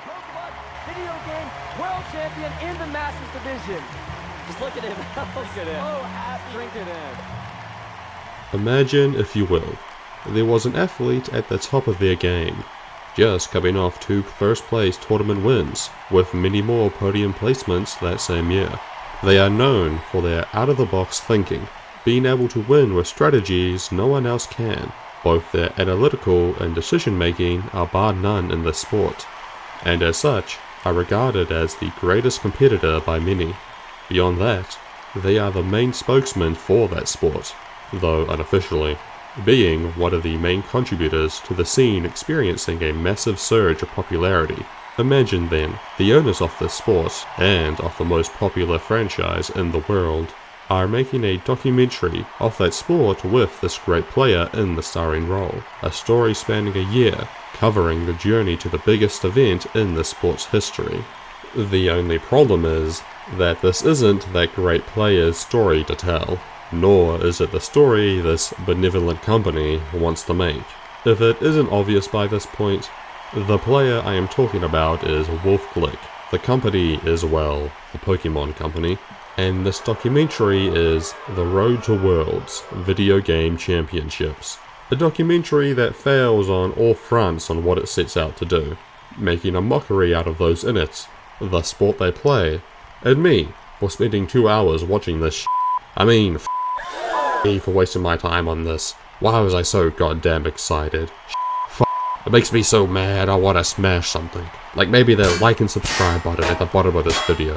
Pokemon video game world champion in the Masters division. Just look at him. Look at him. So happy. Drink it in. Imagine, if you will, there was an athlete at the top of their game, just coming off 2 first-place tournament wins, with many more podium placements that same year. They are known for their out-of-the-box thinking, being able to win with strategies no one else can. Both their analytical and decision-making are bar none in this sport, and as such, are regarded as the greatest competitor by many. Beyond that, they are the main spokesman for that sport, though unofficially, being one of the main contributors to the scene experiencing a massive surge of popularity. Imagine then, the owners of this sport, and of the most popular franchise in the world, are making a documentary of that sport with this great player in the starring role. A story spanning a year, covering the journey to the biggest event in the sport's history. The only problem is that this isn't that great player's story to tell, nor is it the story this benevolent company wants to make. If it isn't obvious by this point, the player I am talking about is Wolfe Glick. The company is, well, the Pokemon company, and this documentary is The Road to Worlds Video Game Championships. A documentary that fails on all fronts on what it sets out to do, making a mockery out of those in it, the sport they play, and me for spending 2 hours watching this I mean, me for wasting my time on this. Why was I so goddamn excited? It makes me so mad I want to smash something. Like maybe the like and subscribe button at the bottom of this video.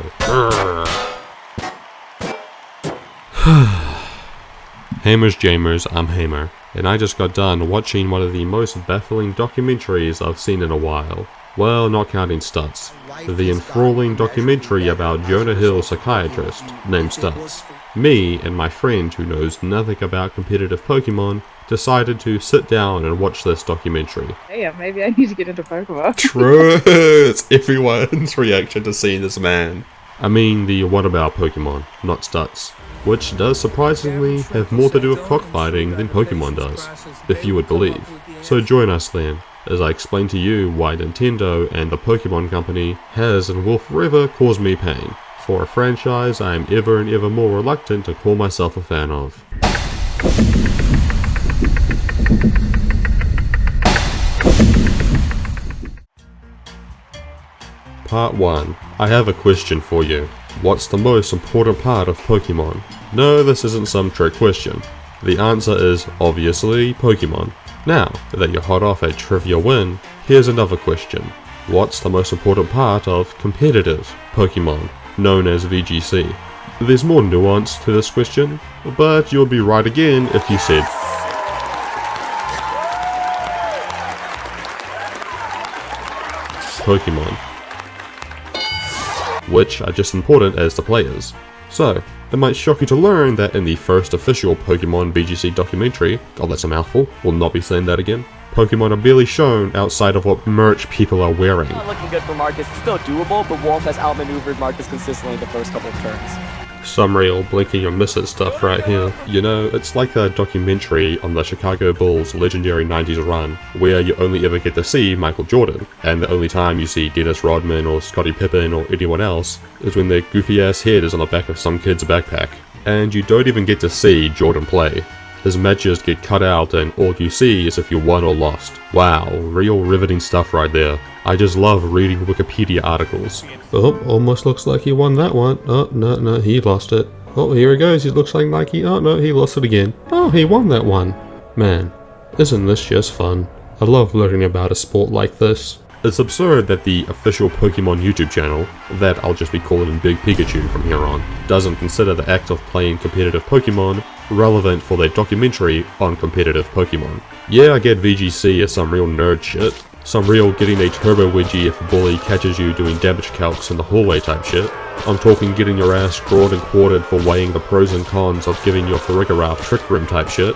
Hamers Jamers, I'm Heymer, and I just got done watching one of the most baffling documentaries I've seen in a while. Well, not counting Stutz. The enthralling documentary about Jonah Hill's psychiatrist, named Stutz. Me and my friend who knows nothing about competitive Pokemon decided to sit down and watch this documentary. Hey, maybe I need to get into Pokemon. True! It's everyone's reaction to seeing this man. I mean the what about Pokemon, not Stutz. Which does surprisingly have more to do with cockfighting than Pokemon does, if you would believe. So join us then, as I explain to you why Nintendo and the Pokemon Company has and will forever cause me pain, for a franchise I am ever and ever more reluctant to call myself a fan of. Part 1. I have a question for you. What's the most important part of Pokemon? No, this isn't some trick question. The answer is obviously Pokemon. Now that you're hot off a trivia win, here's another question. What's the most important part of competitive Pokemon, known as VGC? There's more nuance to this question, but you'll be right again if you said Pokemon, which are just important as the players. So, it might shock you to learn that in the first official Pokemon VGC documentary, God that's a mouthful, will not be saying that again, Pokemon are barely shown outside of what merch people are wearing. Not looking good for Marcus, it's still doable, but Wolfe has outmaneuvered Marcus consistently in the first couple of turns. Some real blinking or miss it stuff right here. You know, it's like a documentary on the Chicago Bulls' legendary 90s run, where you only ever get to see Michael Jordan, and the only time you see Dennis Rodman or Scottie Pippen or anyone else is when their goofy ass head is on the back of some kid's backpack. And you don't even get to see Jordan play. His matches get cut out and all you see is if you won or lost. Wow, real riveting stuff right there. I just love reading Wikipedia articles. Oh, almost looks like he won that one. Oh, no, he lost it. Oh, here he goes, it looks like Nike. Oh no, he lost it again. Oh, he won that one. Man, isn't this just fun? I love learning about a sport like this. It's absurd that the official Pokemon YouTube channel, that I'll just be calling Big Pikachu from here on, doesn't consider the act of playing competitive Pokemon relevant for their documentary on competitive Pokemon. Yeah, I get VGC is some real nerd shit, some real getting a turbo wedgie if a bully catches you doing damage calcs in the hallway type shit. I'm talking getting your ass scrawled and quartered for weighing the pros and cons of giving your Farigiraf Trick Room type shit.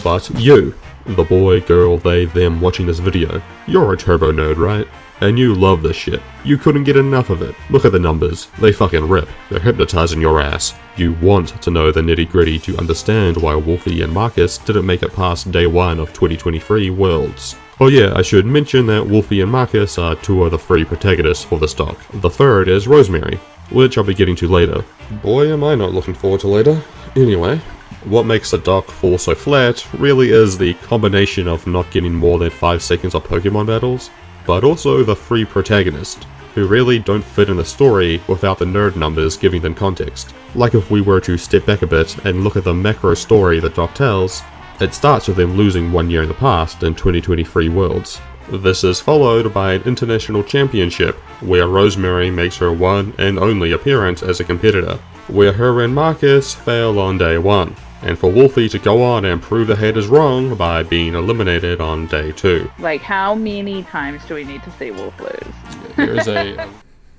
But you, the boy, girl, they, them watching this video, you're a turbo nerd, right? And you love this shit. You couldn't get enough of it. Look at the numbers. They fucking rip. They're hypnotizing your ass. You want to know the nitty gritty to understand why Wolfie and Marcus didn't make it past day 1 of 2023 Worlds. Oh yeah, I should mention that Wolfie and Marcus are two of the three protagonists for this doc. The third is Rosemary, which I'll be getting to later. Boy am I not looking forward to later. Anyway, what makes the doc fall so flat really is the combination of not getting more than 5 seconds of Pokemon battles, but also the three protagonists, who really don't fit in the story without the nerd numbers giving them context. Like if we were to step back a bit and look at the macro story the doc tells, it starts with them losing 1 year in the past in 2023 Worlds. This is followed by an international championship, where Rosemary makes her one and only appearance as a competitor, where her and Marcus fail on day 1, and for Wolfie to go on and prove the haters wrong by being eliminated on day 2. Like, how many times do we need to see Wolf lose? Here's a...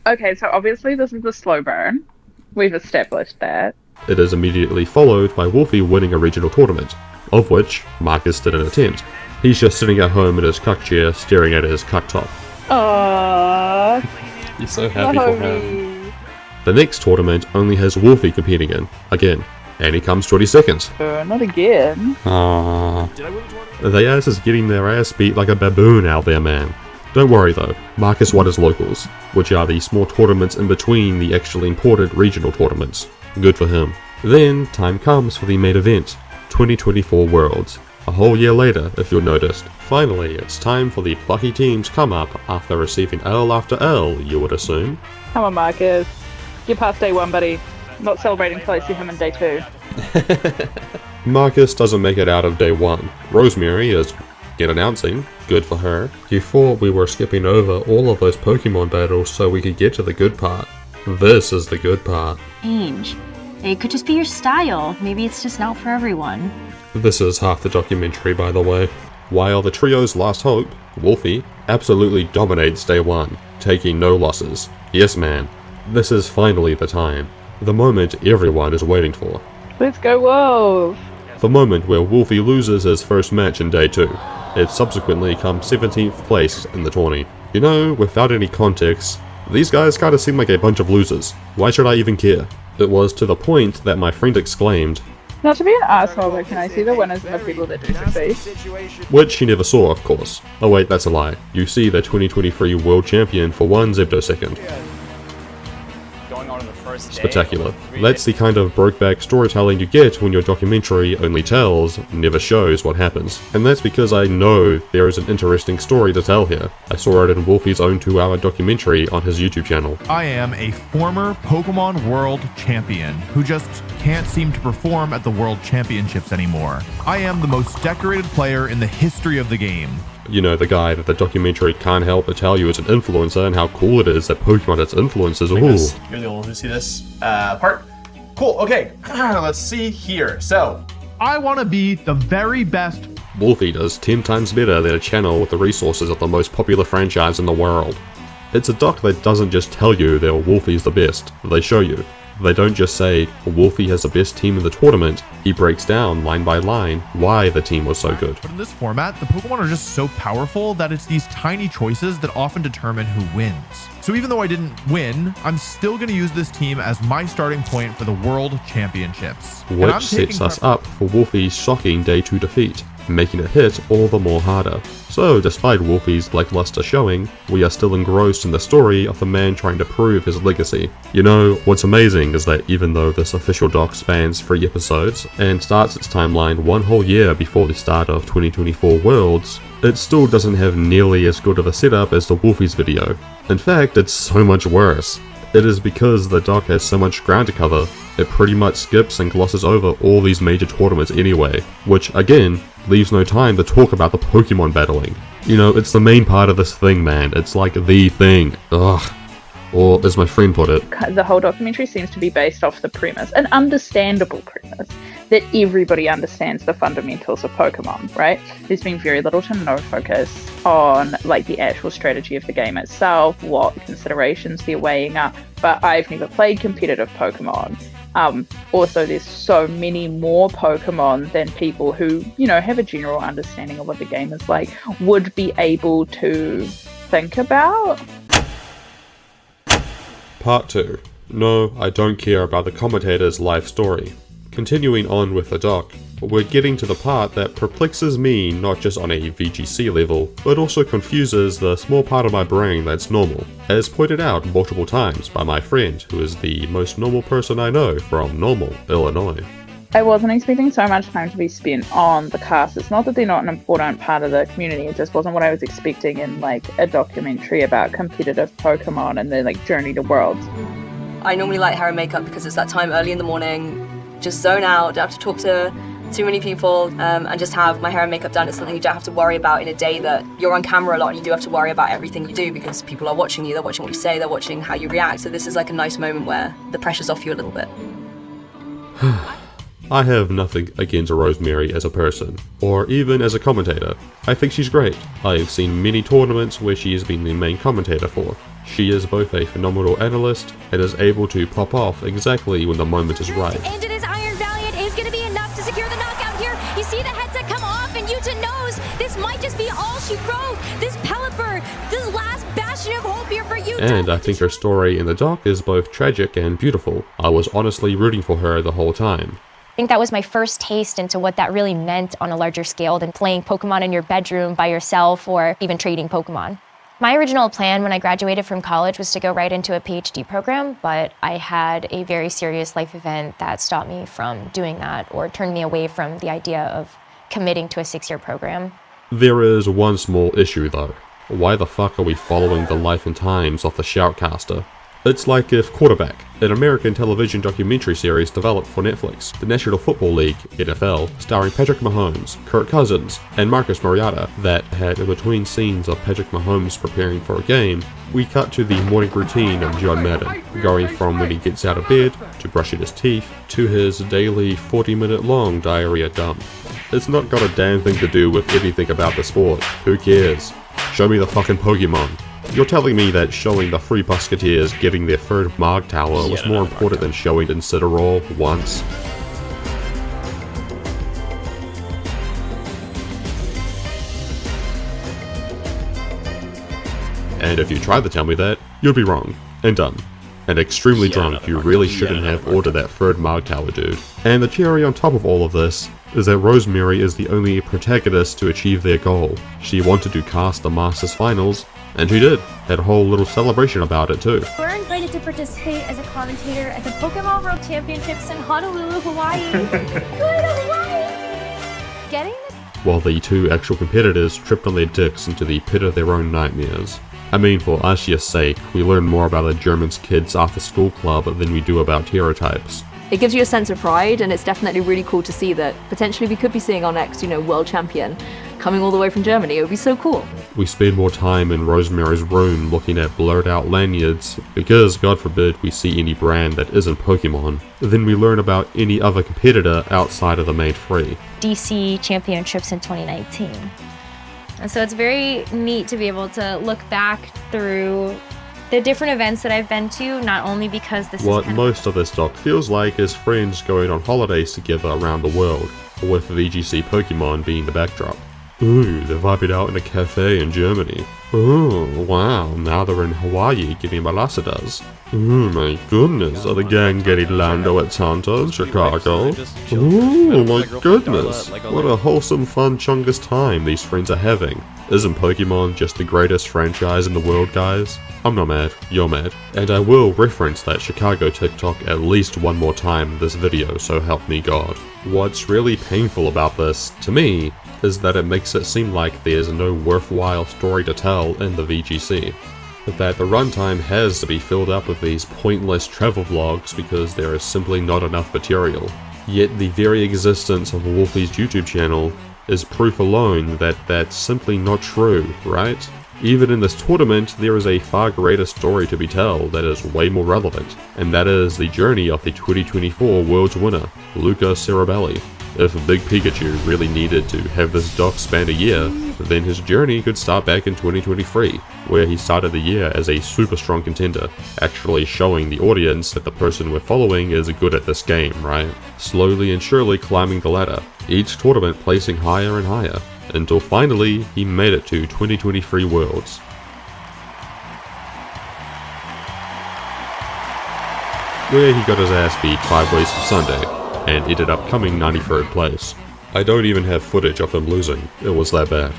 Okay, so obviously this is a slow burn. We've established that. It is immediately followed by Wolfie winning a regional tournament, of which Marcus didn't attend. He's just sitting at home in his cuck chair staring at his cuck top. Aww. You're so happy for him. The next tournament only has Wolfie competing in, again, and he comes 22nd. Not again. They ass is getting their ass beat like a baboon out there, man. Don't worry though, Marcus won his locals, which are the small tournaments in between the actually important regional tournaments. Good for him. Then, time comes for the main event, 2024 Worlds. A whole year later, if you'll notice. Finally, it's time for the plucky teams come up after receiving L after L, you would assume. Come on, Marcus. Get past day 1, buddy. Not celebrating till I see him in day 2. Marcus doesn't make it out of day 1. Rosemary is announcing, good for her. You thought we were skipping over all of those Pokemon battles so we could get to the good part. This is the good part. Change. It could just be your style. Maybe it's just not for everyone. This is half the documentary, by the way. While the trio's last hope, Wolfie, absolutely dominates day 1, taking no losses. Yes man, this is finally the time. The moment everyone is waiting for. Let's go, Wolf! The moment where Wolfie loses his first match in day 2. It subsequently comes 17th place in the tourney. You know, without any context, these guys kinda seem like a bunch of losers. Why should I even care? It was to the point that my friend exclaimed, Not to be an asshole, but can I see the winners and the people that do succeed? which he never saw, of course. Oh wait, that's a lie. You see the 2023 World Champion for 1 zebdosecond. Spectacular. That's the kind of brokeback storytelling you get when your documentary only tells, never shows what happens. And that's because I know there is an interesting story to tell here. I saw it in Wolfie's own 2-hour documentary on his YouTube channel. I am a former Pokemon World Champion who just can't seem to perform at the World Championships anymore. I am the most decorated player in the history of the game. You know, the guy that the documentary can't help but tell you is an influencer and how cool it is that Pokemon has influencers. Ooh. You're the only one who see this part. Cool, okay, let's see here. So, I want to be the very best. Wolfie does 10 times better than a channel with the resources of the most popular franchise in the world. It's a doc that doesn't just tell you that Wolfie's the best, they show you. They don't just say, Wolfie has the best team in the tournament, he breaks down line by line why the team was so good. But in this format, the Pokemon are just so powerful that it's these tiny choices that often determine who wins. So even though I didn't win, I'm still going to use this team as my starting point for the World Championships. Which sets us up for Wolfie's shocking day 2 defeat, making it hit all the more harder. So despite Wolfie's lackluster showing, we are still engrossed in the story of the man trying to prove his legacy. You know, what's amazing is that even though this official doc spans 3 episodes, and starts its timeline 1 whole year before the start of 2024 Worlds, it still doesn't have nearly as good of a setup as the Wolfie's video. In fact, it's so much worse. It is because the doc has so much ground to cover, it pretty much skips and glosses over all these major tournaments anyway, which again, leaves no time to talk about the Pokemon battling. You know, it's the main part of this thing, man. It's like the thing. Ugh. Or, as my friend put it, The whole documentary seems to be based off the premise, an understandable premise, that everybody understands the fundamentals of Pokemon, right? There's been very little to no focus on the actual strategy of the game itself, what considerations they're weighing up, but I've never played competitive Pokemon. Also, there's so many more Pokemon than people who, have a general understanding of what the game is like, would be able to think about. Part 2. No, I don't care about the commentator's life story. Continuing on with the doc, we're getting to the part that perplexes me not just on a VGC level, but also confuses the small part of my brain that's normal, as pointed out multiple times by my friend who is the most normal person I know from Normal, Illinois. I wasn't expecting so much time to be spent on the cast. It's not that they're not an important part of the community, it just wasn't what I was expecting in like a documentary about competitive Pokemon and their like journey to Worlds. I normally like hair and makeup because it's that time early in the morning, just zone out, don't have to talk to too many people, and just have my hair and makeup done. It's something you don't have to worry about in a day that you're on camera a lot and you do have to worry about everything you do because people are watching you, they're watching what you say, they're watching how you react. So this is like a nice moment where the pressure's off you a little bit. I have nothing against Rosemary as a person, or even as a commentator. I think she's great. I've seen many tournaments where she has been the main commentator for. She is both a phenomenal analyst and is able to pop off exactly when the moment is right. Into this Iron Valiant is going to be enough to secure the knockout here. You see the headset come off and Yuta knows this might just be all she wrote. This Pelipper, this last bastion of hope here for Yuta. And I think her story in the doc is both tragic and beautiful. I was honestly rooting for her the whole time. I think that was my first taste into what that really meant on a larger scale than playing Pokemon in your bedroom by yourself or even trading Pokemon. My original plan when I graduated from college was to go right into a PhD program, but I had a very serious life event that stopped me from doing that or turned me away from the idea of committing to a 6-year program. There is one small issue though. Why the fuck are we following the life and times of the shoutcaster? It's like if Quarterback, an American television documentary series developed for Netflix, the National Football League, NFL, starring Patrick Mahomes, Kirk Cousins, and Marcus Mariota, that had in between scenes of Patrick Mahomes preparing for a game, we cut to the morning routine of John Madden, going from when he gets out of bed, to brushing his teeth, to his daily 40-minute long diarrhea dump. It's not got a damn thing to do with anything about the sport. Who cares? Show me the fucking Pokemon. You're telling me that showing the Free Musketeers getting their third Marg Tower was more important than showing Incineroar once? And if you tried to tell me that, you'd be wrong. And done. And extremely drunk, you really shouldn't have ordered that third Marg Tower, dude. And the cherry on top of all of this is that Rosemary is the only protagonist to achieve their goal. She wanted to cast the Masters Finals, and she did. Had a whole little celebration about it too. We're invited to participate as a commentator at the Pokemon World Championships in Honolulu, Hawaii. Going to Hawaii! Getting it? While the two actual competitors tripped on their dicks into the pit of their own nightmares. I mean, for Ashia's sake, we learn more about a German kid's after-school club than we do about Pterotypes. It gives you a sense of pride, and it's definitely really cool to see that potentially we could be seeing our next, world champion coming all the way from Germany. It would be so cool. We spend more time in Rosemary's room looking at blurred out lanyards, because God forbid we see any brand that isn't Pokemon, than we learn about any other competitor outside of the main three. DC Championships in 2019. And so it's very neat to be able to look back through the different events that I've been to, not only because this what most of this doc feels like is friends going on holidays together around the world, with VGC Pokemon being the backdrop. Ooh, they're vibing out in a cafe in Germany. Ooh, wow, now they're in Hawaii getting Melasidas. Ooh, my goodness, are the gang getting Lando at Santa in Chicago? Ooh, my goodness, what a wholesome, fun, chungus time these friends are having. Isn't Pokemon just the greatest franchise in the world, guys? I'm not mad, you're mad. And I will reference that Chicago TikTok at least one more time in this video, so help me God. What's really painful about this, to me, is that it makes it seem like there's no worthwhile story to tell in the VGC. That the runtime has to be filled up with these pointless travel vlogs because there is simply not enough material. Yet the very existence of Wolfe's YouTube channel is proof alone that that's simply not true, right? Even in this tournament, there is a far greater story to be told that is way more relevant, and that is the journey of the 2024 World's winner, Luca Ceribelli. If Big Pikachu really needed to have this doc span a year, then his journey could start back in 2023, where he started the year as a super strong contender, actually showing the audience that the person we're following is good at this game, right? Slowly and surely climbing the ladder, each tournament placing higher and higher, until finally he made it to 2023 Worlds. Where he got his ass beat 5 ways from Sunday, and ended up coming 93rd place. I don't even have footage of him losing, it was that bad.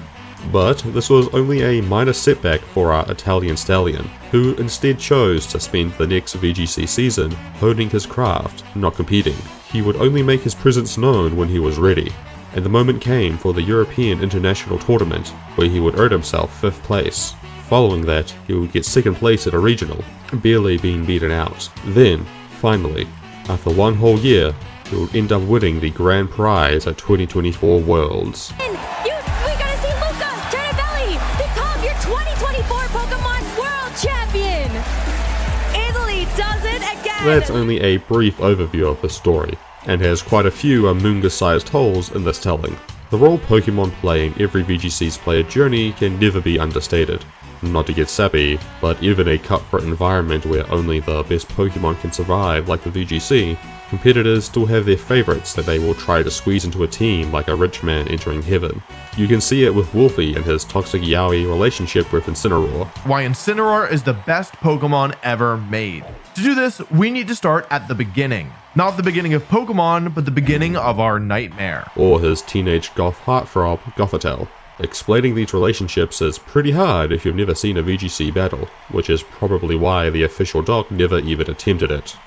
But this was only a minor setback for our Italian stallion, who instead chose to spend the next VGC season honing his craft, not competing. He would only make his presence known when he was ready, and the moment came for the European International Tournament, where he would earn himself 5th place. Following that, he would get 2nd place at a regional, barely being beaten out. Then, finally, after 1 whole year, he would end up winning the grand prize at 2024 Worlds. We're gonna see Luca Cannavelli become your 2024 Pokemon World Champion! Italy does it again! That's only a brief overview of the story, and has quite a few Amoonguss-sized holes in this telling. The role Pokemon play in every VGC's player journey can never be understated. Not to get sappy, but even a cutthroat environment where only the best Pokemon can survive, like the VGC, competitors still have their favorites that they will try to squeeze into a team like a rich man entering heaven. You can see it with Wolfie and his toxic yaoi relationship with Incineroar. Why Incineroar is the best Pokemon ever made. To do this, we need to start at the beginning. Not the beginning of Pokemon, but the beginning of our nightmare. Or his teenage goth heartthrob, Gothitelle. Explaining these relationships is pretty hard if you've never seen a VGC battle, which is probably why the official doc never even attempted it.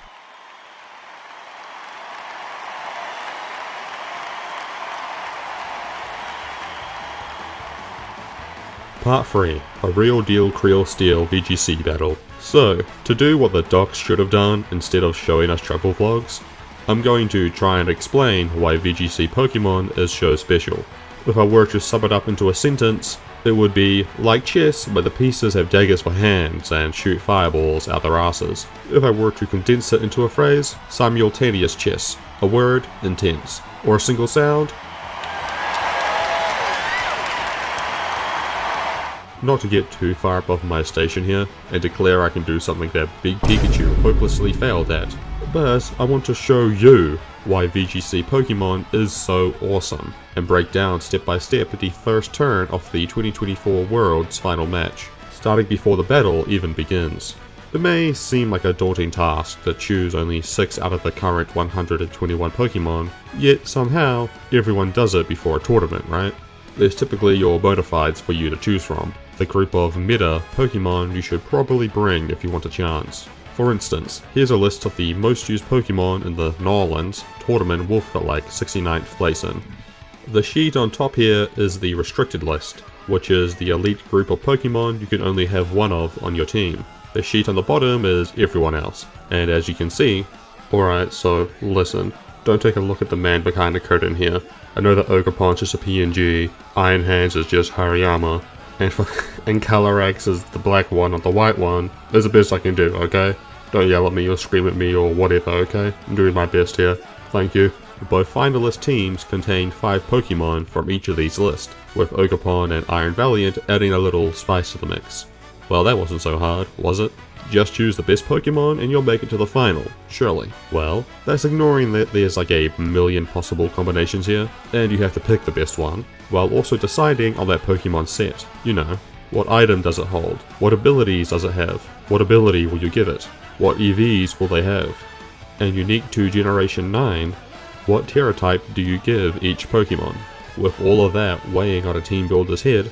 Part 3, a real deal Creel Steel VGC battle. So, to do what the docs should have done instead of showing us travel vlogs, I'm going to try and explain why VGC Pokemon is so special. If I were to sum it up into a sentence, it would be like chess, but the pieces have daggers for hands and shoot fireballs out their asses. If I were to condense it into a phrase, simultaneous chess, a word, intense, or a single sound. Not to get too far above my station here, and declare I can do something that Big Pikachu hopelessly failed at, but I want to show you why VGC Pokemon is so awesome, and break down step by step the first turn of the 2024 World's final match, starting before the battle even begins. It may seem like a daunting task to choose only 6 out of the current 121 Pokemon, yet somehow everyone does it before a tournament, right? There's typically your bona fides for you to choose from, the group of meta Pokemon you should probably bring if you want a chance. For instance, here's a list of the most used Pokemon in the Norlands tournament Wolfe got like 69th place in. The sheet on top here is the restricted list, which is the elite group of Pokemon you can only have one of on your team. The sheet on the bottom is everyone else, and as you can see, alright, so listen, don't take a look at the man behind the curtain here. I know that Ogerpon's just a PNG, Iron Hands is just Hariyama, and Calyrex is the black one, not the white one. That's the best I can do, okay? Don't yell at me or scream at me or whatever, okay? I'm doing my best here. Thank you. Both finalist teams contain 5 Pokemon from each of these lists, with Ogerpon and Iron Valiant adding a little spice to the mix. Well, that wasn't so hard, was it? Just choose the best Pokemon and you'll make it to the final, surely. Well, that's ignoring that there's like a million possible combinations here, and you have to pick the best one, while also deciding on that Pokemon set. You know, what item does it hold? What abilities does it have? What ability will you give it? What EVs will they have? And unique to Generation 9, what Terra type do you give each Pokemon? With all of that weighing on a team builder's head,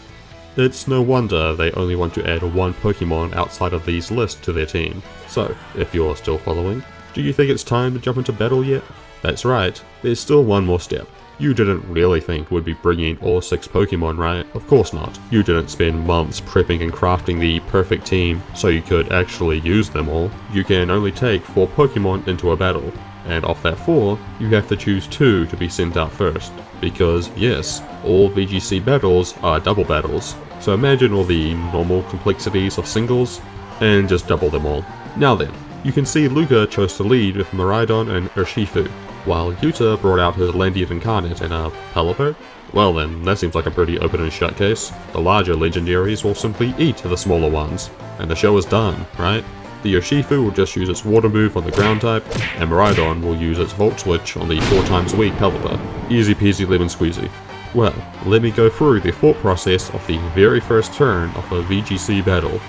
it's no wonder they only want to add one Pokemon outside of these lists to their team. So, if you're still following, do you think it's time to jump into battle yet? That's right, there's still one more step. You didn't really think we'd be bringing all 6 Pokemon, right? Of course not. You didn't spend months prepping and crafting the perfect team so you could actually use them all. You can only take 4 Pokemon into a battle, and of that 4, you have to choose 2 to be sent out first. Because, yes, all VGC battles are double battles. So imagine all the normal complexities of singles, and just double them all. Now then, you can see Luca chose to lead with Miraidon and Urshifu, while Yuta brought out his Landian Incarnate and a Pelipper? Well then, that seems like a pretty open and shut case. The larger legendaries will simply eat the smaller ones, and the show is done, right? The Urshifu will just use its water move on the ground type, and Miraidon will use its Volt Switch on the 4 times weak Pelipper. Easy peasy lemon squeezy. Well, let me go through the thought process of the very first turn of a VGC battle.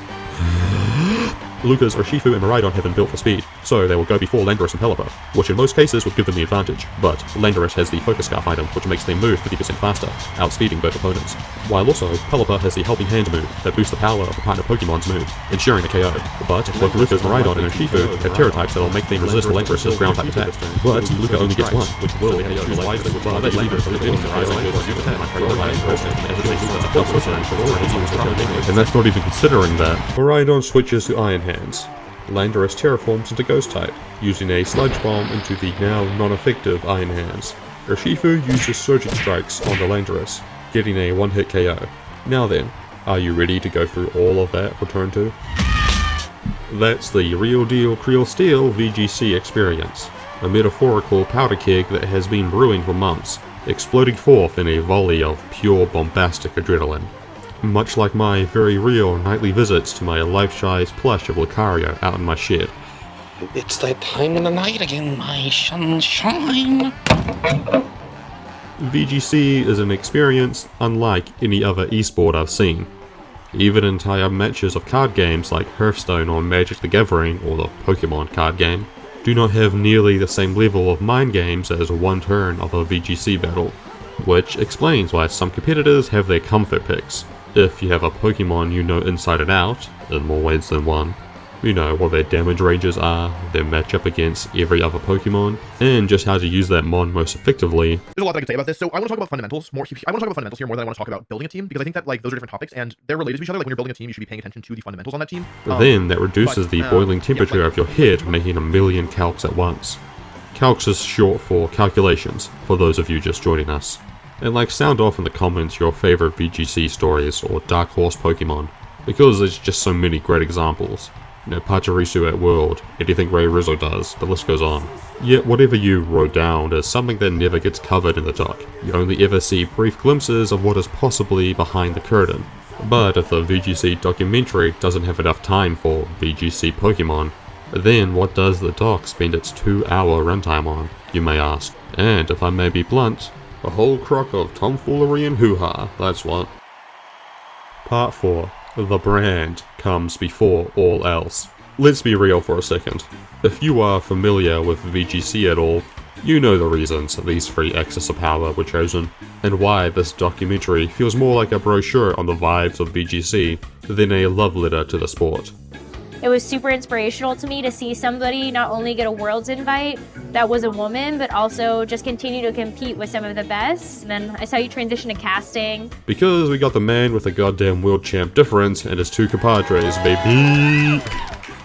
Luca's Urshifu and Miraidon have been built for speed, so they will go before Landorus and Pelipper, which in most cases would give them the advantage, but Landorus has the Focus Scarf item, which makes them move 50% faster, outspeeding both opponents, while also Pelipper has the Helping Hand move that boosts the power of the partner Pokemon's move, ensuring a KO. But both Lucas, Miraidon, and Urshifu have Terra types that will make them resist Landorus' ground type attack, but Luca only gets one, which will choose wisely, while they and that's not even considering that. Miraidon switches to Iron Hands. Landorus terraforms into Ghost type, using a Sludge Bomb into the now non-effective Iron Hands. Urshifu uses Surging Strikes on the Landorus, getting a one-hit KO. Now then, are you ready to go through all of that for turn 2? That's the Real Deal Creel Steel VGC experience, a metaphorical powder keg that has been brewing for months, exploding forth in a volley of pure bombastic adrenaline. Much like my very real nightly visits to my life-size plush of Lucario out in my shed. It's that time of the night again, my sunshine. VGC is an experience unlike any other esport I've seen. Even entire matches of card games like Hearthstone or Magic the Gathering or the Pokémon card game do not have nearly the same level of mind games as one turn of a VGC battle, which explains why some competitors have their comfort picks. If you have a Pokemon you know inside and out, in more ways than one, you know what their damage ranges are, their matchup against every other Pokemon, and just how to use that mon most effectively. There's a lot that I can say about this, so I want to talk about fundamentals more. I want to talk about fundamentals here more than I want to talk about building a team, because I think that like those are different topics and they're related to each other. Like when you're building a team, you should be paying attention to the fundamentals on that team. Then that reduces the boiling temperature of your head, making a million calcs at once. Calcs is short for calculations, for those of you just joining us. And like sound off in the comments your favorite VGC stories or Dark Horse Pokemon, because there's just so many great examples. You know, Pachirisu at World, anything Ray Rizzo does, the list goes on. Yet whatever you wrote down is something that never gets covered in the doc. You only ever see brief glimpses of what is possibly behind the curtain. But if the VGC documentary doesn't have enough time for VGC Pokemon, then what does the doc spend its 2-hour runtime on, you may ask? And if I may be blunt, a whole crock of tomfoolery and hoo-ha, that's what. Part 4. The brand comes before all else. Let's be real for a second. If you are familiar with VGC at all, you know the reasons these 3 axes of power were chosen, and why this documentary feels more like a brochure on the vibes of VGC than a love letter to the sport. It was super inspirational to me to see somebody not only get a Worlds invite that was a woman, but also just continue to compete with some of the best. And then I saw you transition to casting. Because we got the man with the goddamn world champ difference and his 2 compadres, baby!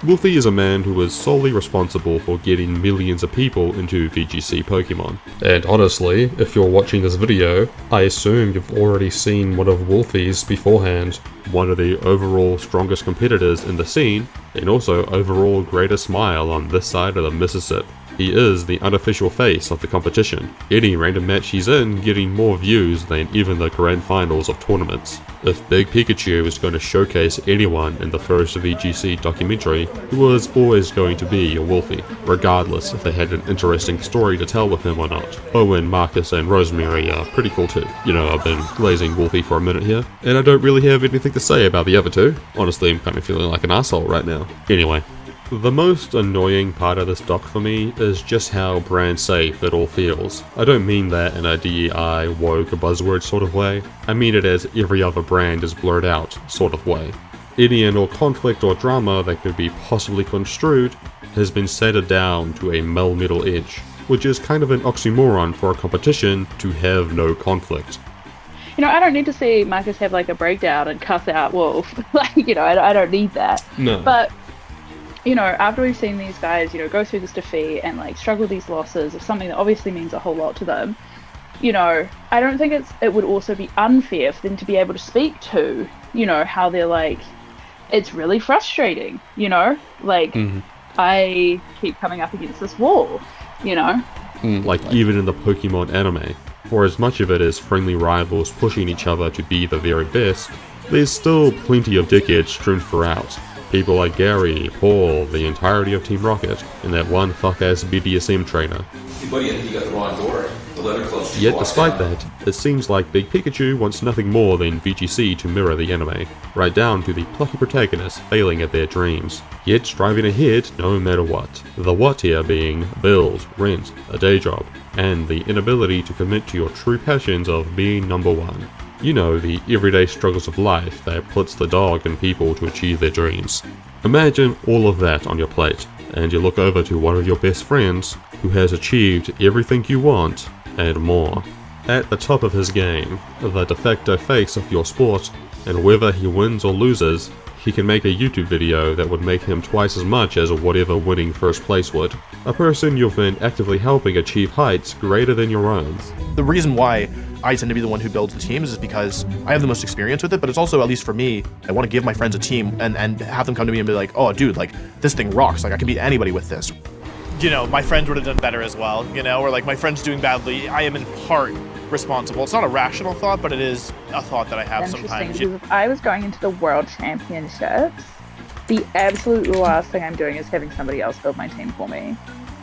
Wolfe is a man who is solely responsible for getting millions of people into VGC Pokemon. And honestly, if you're watching this video, I assume you've already seen one of Wolfe's beforehand, one of the overall strongest competitors in the scene, and also overall greatest smile on this side of the Mississippi. He is the unofficial face of the competition, any random match he's in getting more views than even the grand finals of tournaments. If Big Pikachu is going to showcase anyone in the first VGC documentary, it was always going to be Wolfe, regardless if they had an interesting story to tell with him or not. Owen, Marcus, and Rosemary are pretty cool too. You know, I've been glazing Wolfe for a minute here, and I don't really have anything to say about the other 2. Honestly, I'm kind of feeling like an asshole right now. Anyway. The most annoying part of this doc for me is just how brand safe it all feels. I don't mean that in a DEI, woke, buzzword sort of way. I mean it as every other brand is blurred out sort of way. Any and all conflict or drama that could be possibly construed has been settled down to a millimeter edge, which is kind of an oxymoron for a competition to have no conflict. You know, I don't need to see Marcus have like a breakdown and cuss out Wolf. Like, you know, I don't need that. No. But you know, after we've seen these guys, you know, go through this defeat and like struggle these losses of something that obviously means a whole lot to them, you know, I don't think it would also be unfair for them to be able to speak to, you know, how they're like, it's really frustrating, you know, like I keep coming up against this wall, you know. Like even in the Pokemon anime, for as much of it as friendly rivals pushing each other to be the very best, there's still plenty of dickheads strewn throughout. People like Gary, Paul, the entirety of Team Rocket, and that one fuck-ass BDSM trainer. See, buddy, I think you got the wrong door. Yet despite that, it seems like Big Pikachu wants nothing more than VGC to mirror the anime, right down to the plucky protagonists failing at their dreams, yet striving ahead no matter what. The what here being bills, rent, a day job, and the inability to commit to your true passions of being number one. You know, the everyday struggles of life that puts the dog in people to achieve their dreams. Imagine all of that on your plate, and you look over to one of your best friends who has achieved everything you want and more. At the top of his game, the de facto face of your sport, and whether he wins or loses, he can make a YouTube video that would make him twice as much as whatever winning first place would. A person you've been actively helping achieve heights greater than your own. The reason why I tend to be the one who builds the teams is because I have the most experience with it, but it's also, at least for me, I want to give my friends a team and have them come to me and be like, oh dude, like this thing rocks, like I can beat anybody with this. You know, my friends would have done better as well, you know, or like my friend's doing badly, I am in part responsible. It's not a rational thought, but it is a thought that I have sometimes. Because if I was going into the World Championships, the absolute last thing I'm doing is having somebody else build my team for me.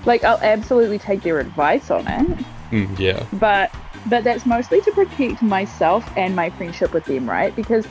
Like, I'll absolutely take their advice on it. Yeah. But that's mostly to protect myself and my friendship with them, right? Because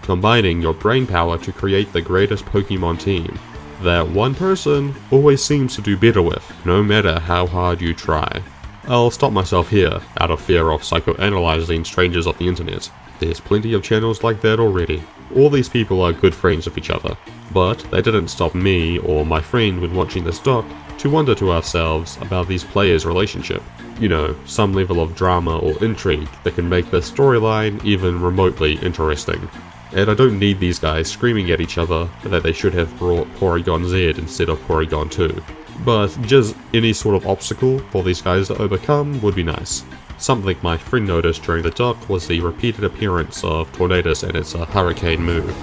combining your brain power to create the greatest Pokemon team that one person always seems to do better with, no matter how hard you try. I'll stop myself here, out of fear of psychoanalyzing strangers off the internet. There's plenty of channels like that already. All these people are good friends of each other, but that didn't stop me or my friend when watching this doc to wonder to ourselves about these players' relationship. You know, some level of drama or intrigue that can make the storyline even remotely interesting. And I don't need these guys screaming at each other that they should have brought Porygon Z instead of Porygon 2. But just any sort of obstacle for these guys to overcome would be nice. Something my friend noticed during the doc was the repeated appearance of Tornadus and its hurricane move.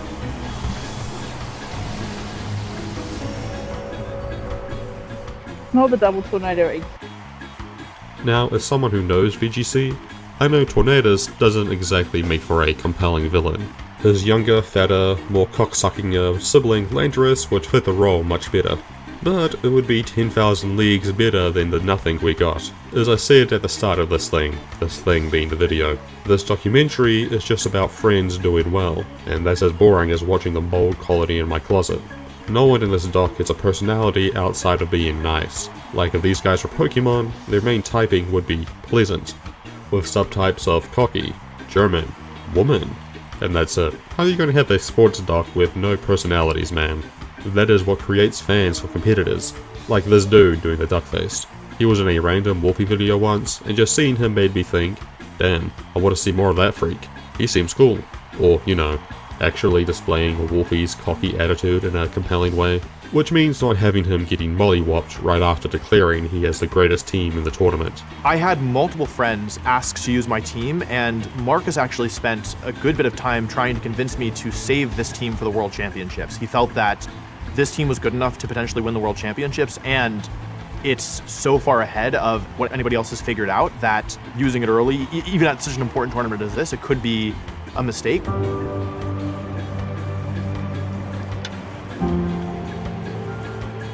not the double tornado. Now, as someone who knows VGC, I know Tornadus doesn't exactly make for a compelling villain. His younger, fatter, more cocksucking sibling Landorus would fit the role much better. But it would be 10,000 leagues better than the nothing we got. As I said at the start of this thing being the video, this documentary is just about friends doing well, and that's as boring as watching the mold colony in my closet. No one in this doc has a personality outside of being nice. Like if these guys were Pokemon, their main typing would be pleasant, with subtypes of cocky, German, woman, and that's it. How are you going to have a sports doc with no personalities, man? That is what creates fans for competitors, like this dude doing the duck face. He was in a random Wolfe video once, and just seeing him made me think, damn, I want to see more of that freak. He seems cool. Or, you know, actually displaying Wolfie's cocky attitude in a compelling way, which means not having him getting mollywopped right after declaring he has the greatest team in the tournament. I had multiple friends ask to use my team, and Marcus actually spent a good bit of time trying to convince me to save this team for the World Championships. He felt that this team was good enough to potentially win the World Championships, and it's so far ahead of what anybody else has figured out that using it early, even at such an important tournament as this, it could be a mistake.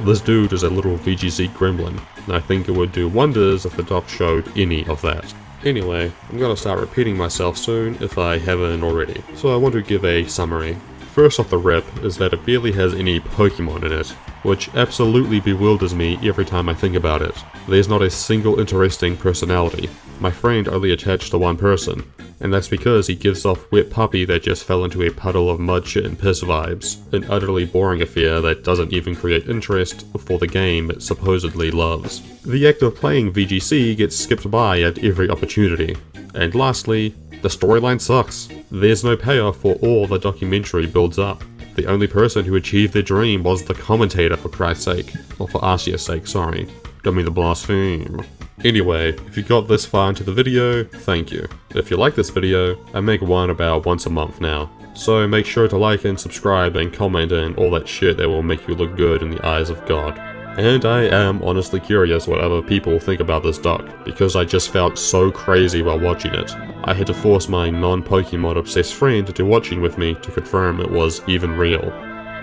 This dude is a little VGC gremlin, and I think it would do wonders if the doc showed any of that. Anyway, I'm gonna start repeating myself soon if I haven't already, so I want to give a summary. First off the rip is that it barely has any Pokemon in it, which absolutely bewilders me every time I think about it. There's not a single interesting personality. My friend only attached to one person, and that's because he gives off wet puppy that just fell into a puddle of mud shit and piss vibes, an utterly boring affair that doesn't even create interest for the game it supposedly loves. The act of playing VGC gets skipped by at every opportunity. And lastly, the storyline sucks. There's no payoff for all the documentary builds up. The only person who achieved their dream was the commentator, for Christ's sake. Or for Arceus' sake, sorry. Don't mean to blaspheme. Anyway, if you got this far into the video, thank you. If you like this video, I make one about once a month now. So make sure to like and subscribe and comment and all that shit that will make you look good in the eyes of God. And I am honestly curious what other people think about this doc, because I just felt so crazy while watching it. I had to force my non-Pokemon obsessed friend into watching with me to confirm it was even real.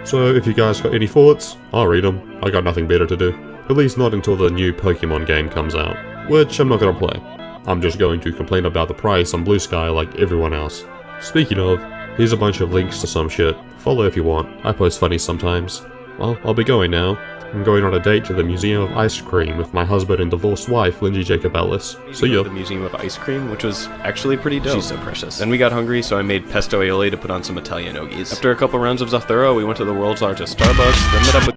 So if you guys got any thoughts, I'll read them. I got nothing better to do. At least not until the new Pokemon game comes out, which I'm not gonna play. I'm just going to complain about the price on Blue Sky like everyone else. Speaking of, here's a bunch of links to some shit. Follow if you want. I post funny sometimes. Well, I'll be going now. I'm going on a date to the Museum of Ice Cream with my husband and divorced wife, Lindsay Jacob Ellis. See ya. The Museum of Ice Cream, which was actually pretty dope. She's so precious. Then we got hungry, so I made pesto aioli to put on some Italian hoagies. After a couple rounds of Zathura, we went to the world's largest Starbucks, then met up with